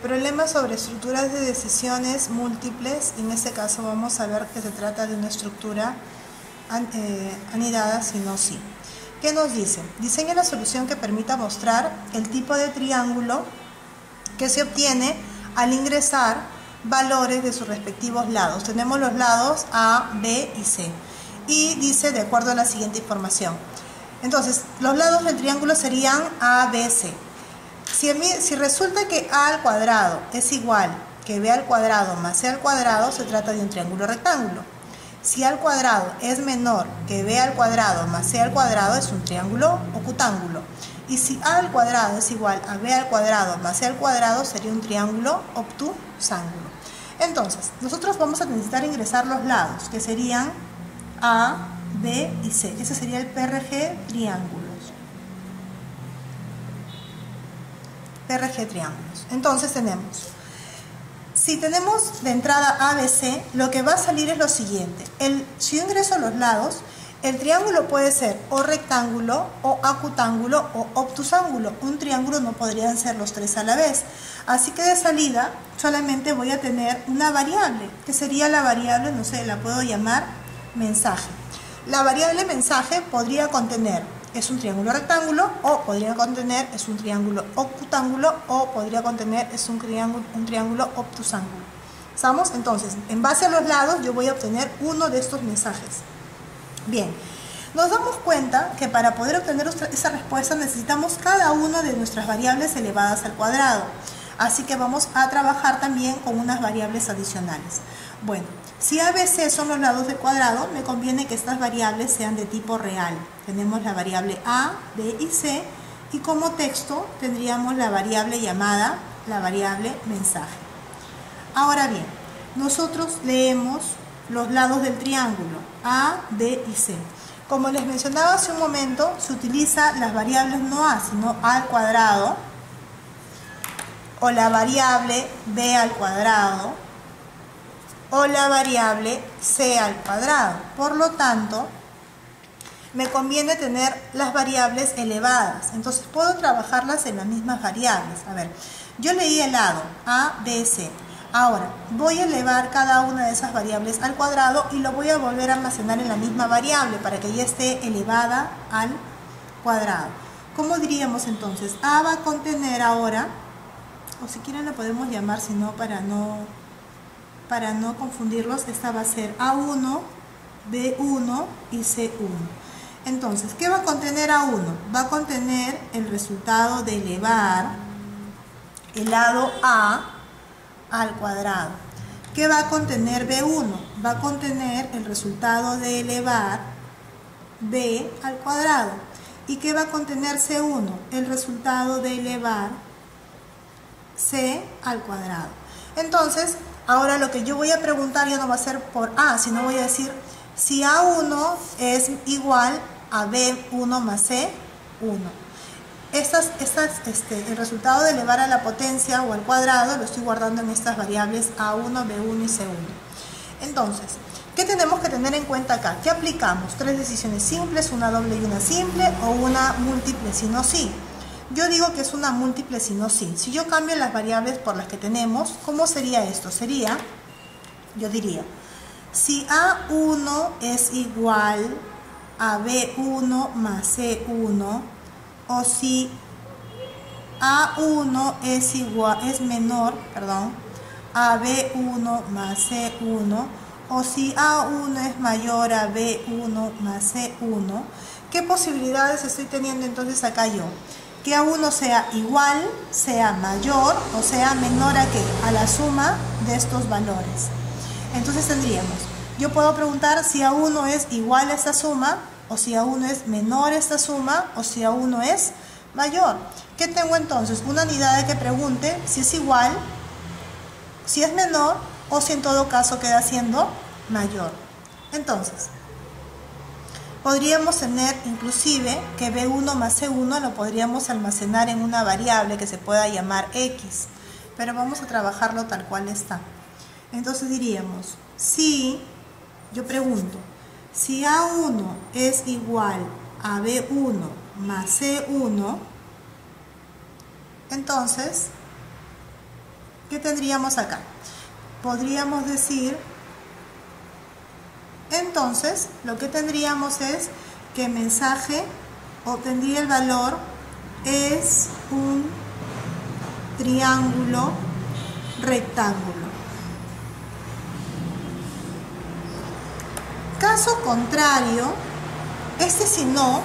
Problemas sobre estructuras de decisiones múltiples. En este caso vamos a ver que se trata de una estructura anidada, si no sí. ¿Qué nos dice? Diseña la solución que permita mostrar el tipo de triángulo que se obtiene al ingresar valores de sus respectivos lados. Tenemos los lados A, B y C. Y dice de acuerdo a la siguiente información. Entonces, los lados del triángulo serían A, B, C. Si resulta que A al cuadrado es igual que B al cuadrado más C al cuadrado, se trata de un triángulo rectángulo. Si A al cuadrado es menor que B al cuadrado más C al cuadrado, es un triángulo octángulo. Y si A al cuadrado es igual a B al cuadrado más C al cuadrado, sería un triángulo obtusángulo. Entonces, nosotros vamos a necesitar ingresar los lados, que serían A, B y C. Ese sería el PRG triángulos. PRG triángulos. Entonces si tenemos de entrada ABC, lo que va a salir es lo siguiente. Si yo ingreso los lados, el triángulo puede ser o rectángulo, o acutángulo, o obtusángulo. Un triángulo no podrían ser los tres a la vez. Así que de salida solamente voy a tener una variable, que sería la variable, no sé, la puedo llamar mensaje. La variable mensaje podría contener es un triángulo rectángulo, o podría contener es un triángulo octángulo, o podría contener es un triángulo obtusángulo. ¿Estamos? Entonces, en base a los lados yo voy a obtener uno de estos mensajes. Bien, nos damos cuenta que para poder obtener esa respuesta necesitamos cada una de nuestras variables elevadas al cuadrado. Así que vamos a trabajar también con unas variables adicionales. Bueno, si A, B, C son los lados del cuadrado, me conviene que estas variables sean de tipo real. Tenemos la variable A, B y C, y como texto tendríamos la variable llamada la variable mensaje. Ahora bien, nosotros leemos los lados del triángulo A, B y C. Como les mencionaba hace un momento, se utilizan las variables no A, sino A al cuadrado, o la variable B al cuadrado, o la variable C al cuadrado. Por lo tanto, me conviene tener las variables elevadas. Entonces puedo trabajarlas en las mismas variables. A ver, yo leí el lado A, B, C. Ahora, voy a elevar cada una de esas variables al cuadrado y lo voy a volver a almacenar en la misma variable para que ya esté elevada al cuadrado. ¿Cómo diríamos entonces? A va a contener ahora, o si quieren lo podemos llamar, si no, para no confundirlos, esta va a ser A1, B1 y C1. Entonces, ¿qué va a contener A1? Va a contener el resultado de elevar el lado A al cuadrado. ¿Qué va a contener B1? Va a contener el resultado de elevar B al cuadrado. ¿Y qué va a contener C1? El resultado de elevar C al cuadrado. Entonces, ahora lo que yo voy a preguntar ya no va a ser por A, sino voy a decir si A1 es igual a B1 más C1. El resultado de elevar a la potencia o al cuadrado lo estoy guardando en estas variables A1, B1 y C1. Entonces, ¿qué tenemos que tener en cuenta acá? ¿Qué aplicamos? ¿Tres decisiones simples, una doble y una simple, o una múltiple si no sí? Yo digo que es una múltiple si no sí. Si yo cambio las variables por las que tenemos, ¿cómo sería esto? Yo diría, si A1 es igual a B1 más C1, o si A1 es menor a B1 más C1, o si A1 es mayor a B1 más C1, ¿qué posibilidades estoy teniendo entonces acá yo? Que A1 sea igual, sea mayor o sea menor a ¿qué? A la suma de estos valores. Entonces yo puedo preguntar si A1 es igual a esta suma, o si A1 es menor a esta suma, o si A1 es mayor. ¿Qué tengo entonces? Una unidad de que pregunte si es igual, si es menor, o si en todo caso queda siendo mayor. Entonces, podríamos tener inclusive que B1 más C1 lo podríamos almacenar en una variable que se pueda llamar X, pero vamos a trabajarlo tal cual está. Entonces diríamos, yo pregunto, si A1 es igual a B1 más C1, entonces ¿qué tendríamos acá? Podríamos decir, entonces, lo que tendríamos es que mensaje obtendría el valor es un triángulo rectángulo. Caso contrario, este si no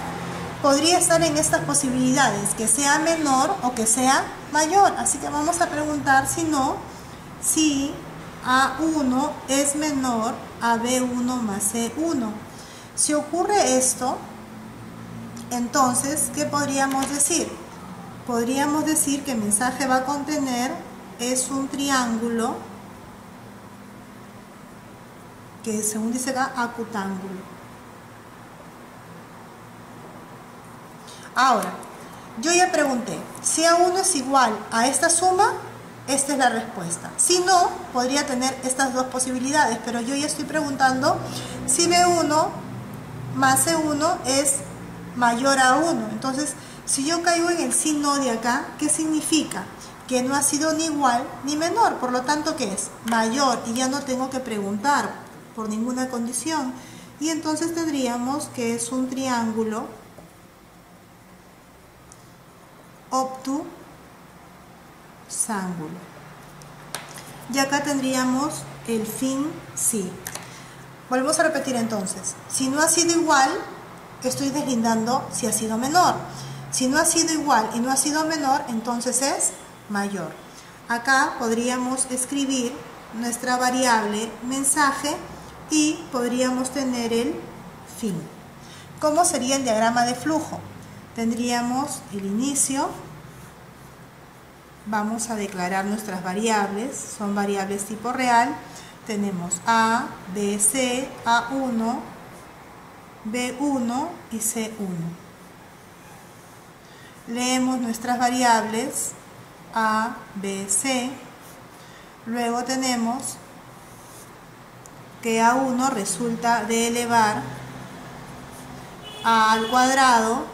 podría estar en estas posibilidades, que sea menor o que sea mayor. Así que vamos a preguntar si no, si A1 es menor a B1 más C1. Si ocurre esto, entonces, ¿qué podríamos decir? Podríamos decir que el mensaje va a contener es un triángulo que, según dice acá, acutángulo. Ahora, yo ya pregunté, si A1 es igual a esta suma, esta es la respuesta. Si no, podría tener estas dos posibilidades, pero yo ya estoy preguntando si B1 más C1 es mayor a 1. Entonces, si yo caigo en el si no de acá, ¿qué significa? Que no ha sido ni igual ni menor, por lo tanto, ¿qué es? Mayor, y ya no tengo que preguntar por ninguna condición. Y entonces tendríamos que es un triángulo obtusángulo. Y acá tendríamos el fin sí. Volvemos a repetir entonces. Si no ha sido igual, estoy deslindando si ha sido menor. Si no ha sido igual y no ha sido menor, entonces es mayor. Acá podríamos escribir nuestra variable mensaje y podríamos tener el fin. ¿Cómo sería el diagrama de flujo? Tendríamos el inicio. Vamos a declarar nuestras variables. Son variables tipo real. Tenemos A, B, C, A1, B1 y C1. Leemos nuestras variables A, B, C. Luego tenemos que A1 resulta de elevar A al cuadrado,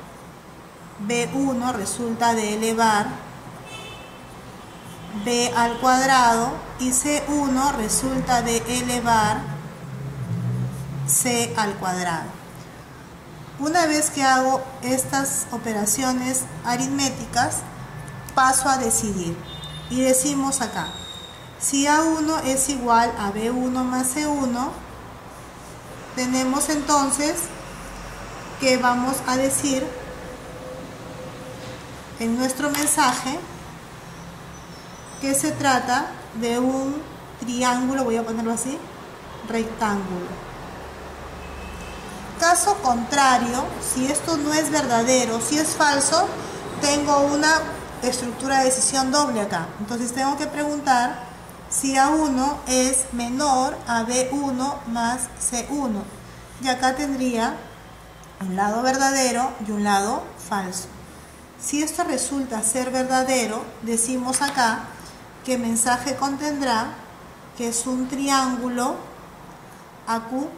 B1 resulta de elevar B al cuadrado y C1 resulta de elevar C al cuadrado. Una vez que hago estas operaciones aritméticas, paso a decidir y decimos acá, si A1 es igual a B1 más C1, tenemos entonces que vamos a decir en nuestro mensaje que se trata de un triángulo, voy a ponerlo así, rectángulo. Caso contrario, si esto no es verdadero, si es falso, tengo una estructura de decisión doble acá. Entonces tengo que preguntar si A1 es menor a B1 más C1. Y acá tendría un lado verdadero y un lado falso. Si esto resulta ser verdadero, decimos acá que el mensaje contendrá que es un triángulo acutángulo.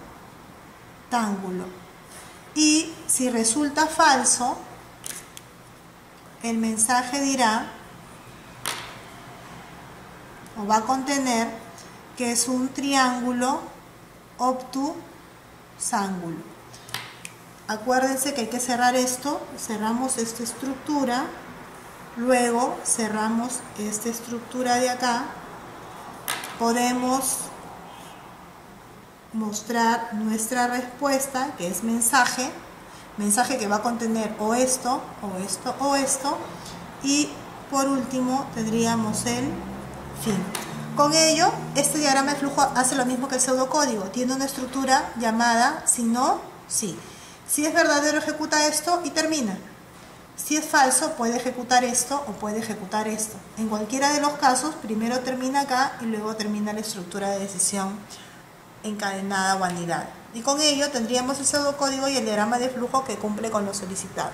Y si resulta falso, el mensaje dirá o va a contener que es un triángulo obtusángulo. Acuérdense que hay que cerrar esto, cerramos esta estructura, luego cerramos esta estructura de acá, podemos mostrar nuestra respuesta, que es mensaje que va a contener o esto, o esto, o esto, y por último tendríamos el fin. Con ello, este diagrama de flujo hace lo mismo que el pseudocódigo, tiene una estructura llamada si no, sí. Si es verdadero, ejecuta esto y termina. Si es falso, puede ejecutar esto o puede ejecutar esto. En cualquiera de los casos, primero termina acá y luego termina la estructura de decisión encadenada o anidada. Y con ello tendríamos el pseudocódigo y el diagrama de flujo que cumple con lo solicitado.